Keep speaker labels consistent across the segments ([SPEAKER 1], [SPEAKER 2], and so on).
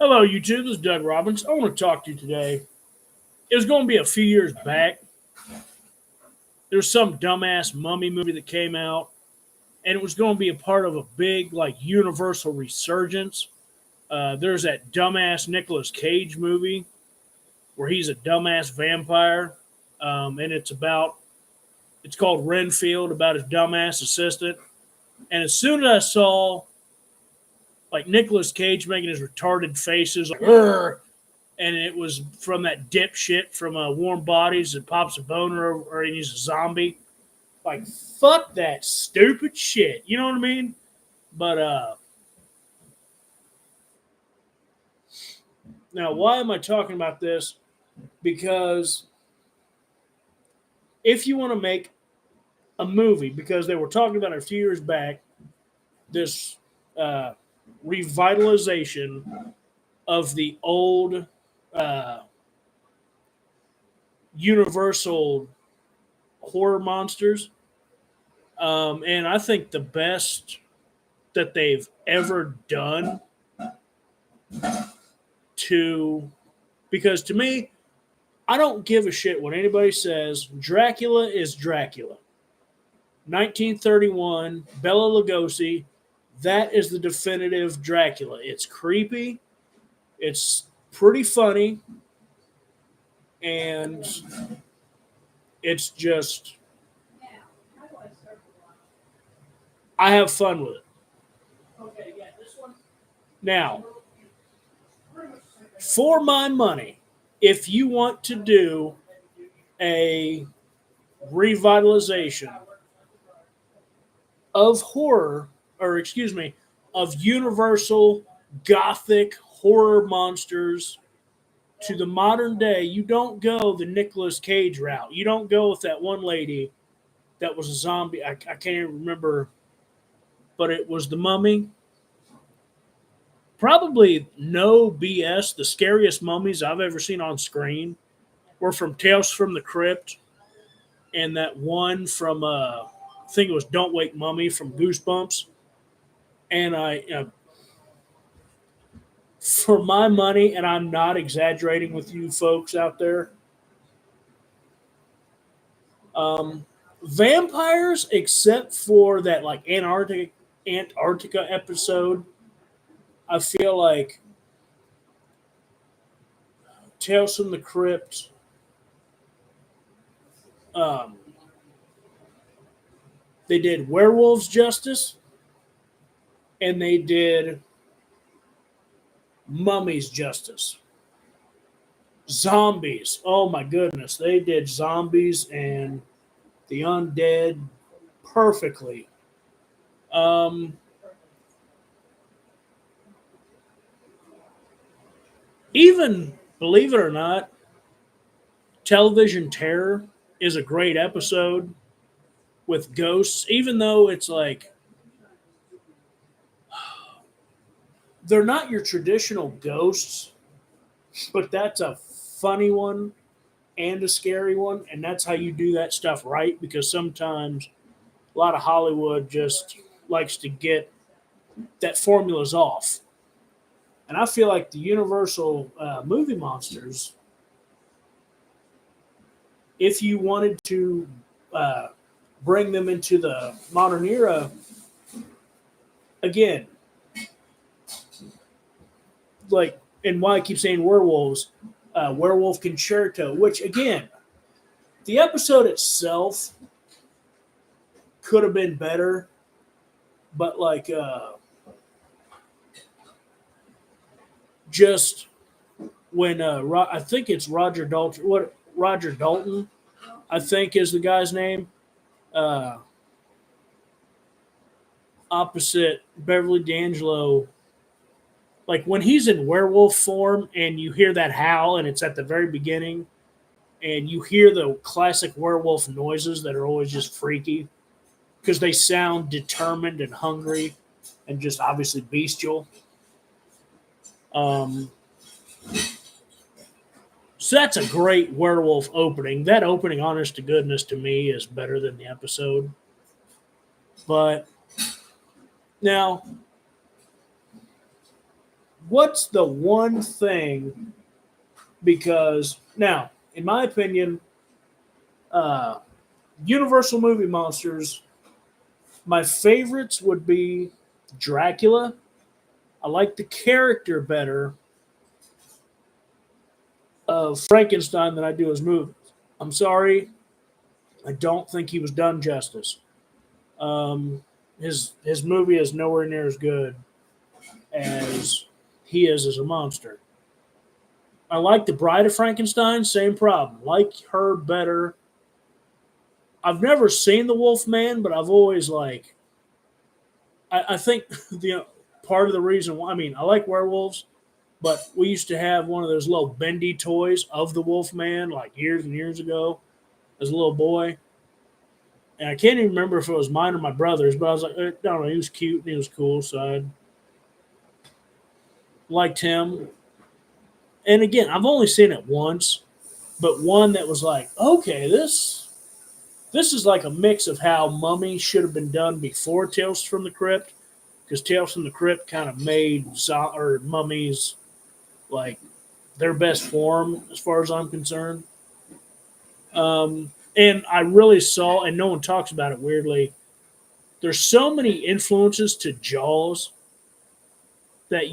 [SPEAKER 1] Hello, YouTube. This is Doug Robbins. I want to talk to you today. It was going to be a few years back. There's some dumbass mummy movie that came out, and it was going to be a part of a big, like, universal resurgence. There's that dumbass Nicolas Cage movie where he's a dumbass vampire, and it's called Renfield, about his dumbass assistant. And as soon as I saw, like, Nicolas Cage making his retarded faces, like, "Urgh," and it was from that dipshit from Warm Bodies that pops a boner or he's a zombie. Like, fuck that stupid shit. You know what I mean? But now, why am I talking about this? Because if you want to make a movie, because they were talking about it a few years back, this uh, revitalization of the old uh, Universal horror monsters. And I think the best that they've ever done to, because to me, I don't give a shit what anybody says. Dracula is Dracula. 1931, Bela Lugosi, that is the definitive Dracula. It's creepy, it's pretty funny, and it's just, I have fun with it. Now, for my money, if you want to do a revitalization of horror, or excuse me, of universal gothic horror monsters to the modern day, you don't go the Nicolas Cage route. You don't go with that one lady that was a zombie. I can't even remember, but it was the Mummy. Probably no BS. The scariest mummies I've ever seen on screen were from Tales from the Crypt and that one from I think it was Don't Wake Mummy from Goosebumps. And for my money, and I'm not exaggerating with you folks out there, um, vampires, except for that like Antarctica episode, I feel like Tales from the Crypt. Um, they did werewolves justice, and they did mummies justice. Zombies, oh my goodness, they did zombies and the undead perfectly. Um, Even believe it or not, Television Terror is a great episode with ghosts, even though it's like they're not your traditional ghosts, but that's a funny one and a scary one, and that's how you do that stuff right. Because sometimes a lot of Hollywood just likes to get that formula's off, and I feel like the Universal movie monsters, if you wanted to uh, bring them into the modern era, again, like, and why I keep saying werewolves, Werewolf Concerto, which again, the episode itself could have been better, but like just when I think it's Roger Dalton, what Roger Dalton, I think is the guy's name, uh, opposite Beverly D'Angelo. Like when he's in werewolf form and you hear that howl and it's at the very beginning and you hear the classic werewolf noises that are always just freaky because they sound determined and hungry and just obviously bestial. Um, so that's a great werewolf opening. That opening, honest to goodness, to me is better than the episode. But now, What's the one thing? Because now, in my opinion, uh, Universal movie monsters, my favorites would be Dracula. I like the character better of Frankenstein than I do his movies. I'm sorry, I don't think he was done justice. His movie is nowhere near as good as he is as a monster. I like the Bride of Frankenstein, same problem. Like her better. I've never seen the Wolf Man, but I've always like. I think the part of the reason why, I mean, I like werewolves, but we used to have one of those little bendy toys of the Wolf Man like years and years ago as a little boy. And I can't even remember if it was mine or my brother's, but I was like, I don't know, he was cute and he was cool, so I liked him. And again, I've only seen it once, but one that was like, okay, this is like a mix of how Mummy should have been done before Tales from the Crypt, because Tales from the Crypt kind of made or mummies like their best form as far as I'm concerned. And I really saw, and no one talks about it weirdly. There's so many influences to Jaws that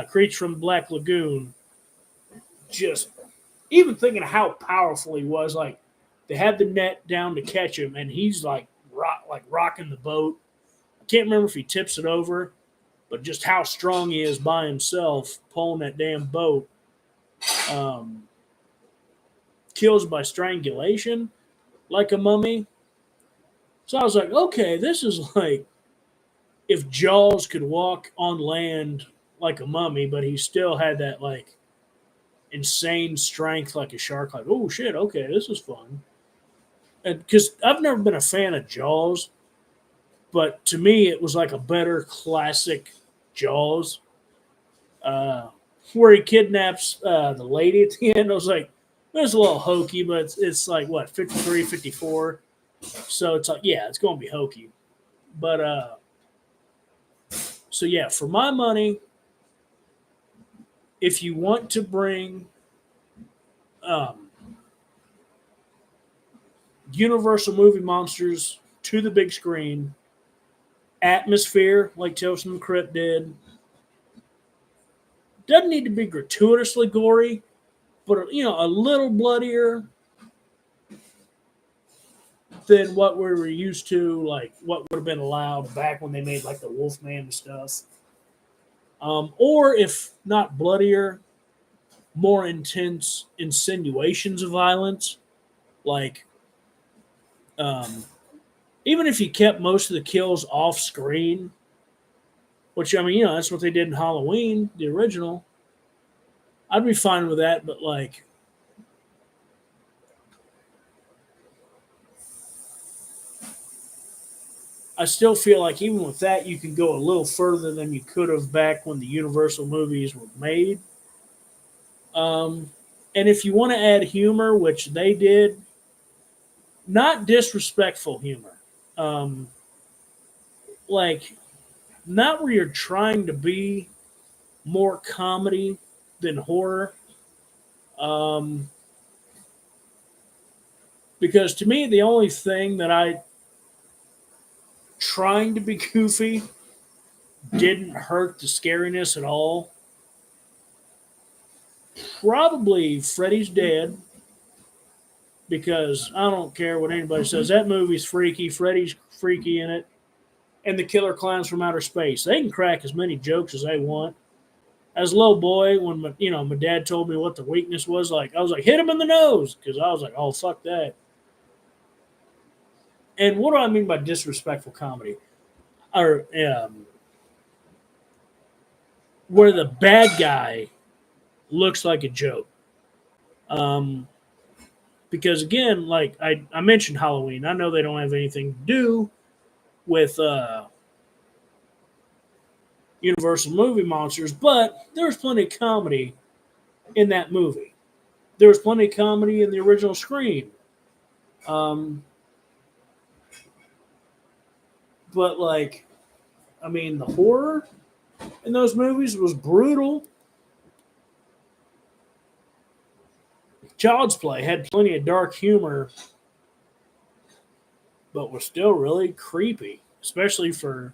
[SPEAKER 1] Creature from the Black Lagoon. Just even thinking of how powerful he was, like they had the net down to catch him, and he's like rocking the boat. I can't remember if he tips it over, but just how strong he is by himself pulling that damn boat. Um, Kills by strangulation like a mummy. So I was like, okay, this is like if Jaws could walk on land like a mummy, but he still had that like insane strength like a shark. Like, oh shit, okay, this is fun. And because I've never been a fan of Jaws, but to me it was like a better classic Jaws, uh, where he kidnaps the lady at the end. I was like, it's a little hokey, but it's like what 53, 54. So it's like, yeah, it's going to be hokey. But so yeah, for my money, if you want to bring um, Universal movie monsters to the big screen, atmosphere like Tales from the Crypt did, doesn't need to be gratuitously gory, but a little bloodier than what we were used to, like what would have been allowed back when they made like the Wolfman and stuff. Or if not bloodier, more intense insinuations of violence. Like, um, even if you kept most of the kills off screen, which I mean, that's what they did in Halloween, the original. I'd be fine with that, but like, I still feel like even with that, you can go a little further than you could have back when the Universal movies were made. Um, and if you want to add humor, which they did, not disrespectful humor, um, like not where you're trying to be more comedy than horror. Um, because to me, the only thing that I trying to be goofy didn't hurt the scariness at all. Probably Freddy's Dead, because I don't care what anybody says. That movie's freaky. Freddy's freaky in it. And the Killer Clowns from Outer Space. They can crack as many jokes as they want. As a little boy, when my dad told me what the weakness was, like I was like, hit him in the nose, because I was like, oh fuck that. And what do I mean by disrespectful comedy? Or where the bad guy looks like a joke. Um, because again, like I mentioned Halloween, I know they don't have anything to do with Universal movie monsters, but there was plenty of comedy in that movie. There was plenty of comedy in the original Scream. Um, but like, I mean, the horror. in those movies was brutal. Child's Play had plenty of dark humor, but was still really creepy, especially for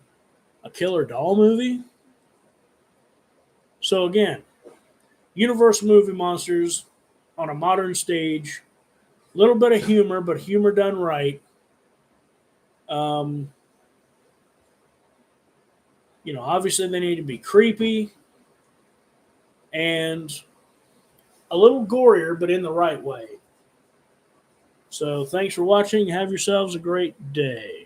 [SPEAKER 1] a killer doll movie. So again, Universal movie monsters on a modern stage, a little bit of humor, but humor done right. Um, Obviously they need to be creepy and a little gorier, but in the right way. So thanks for watching. Have yourselves a great day.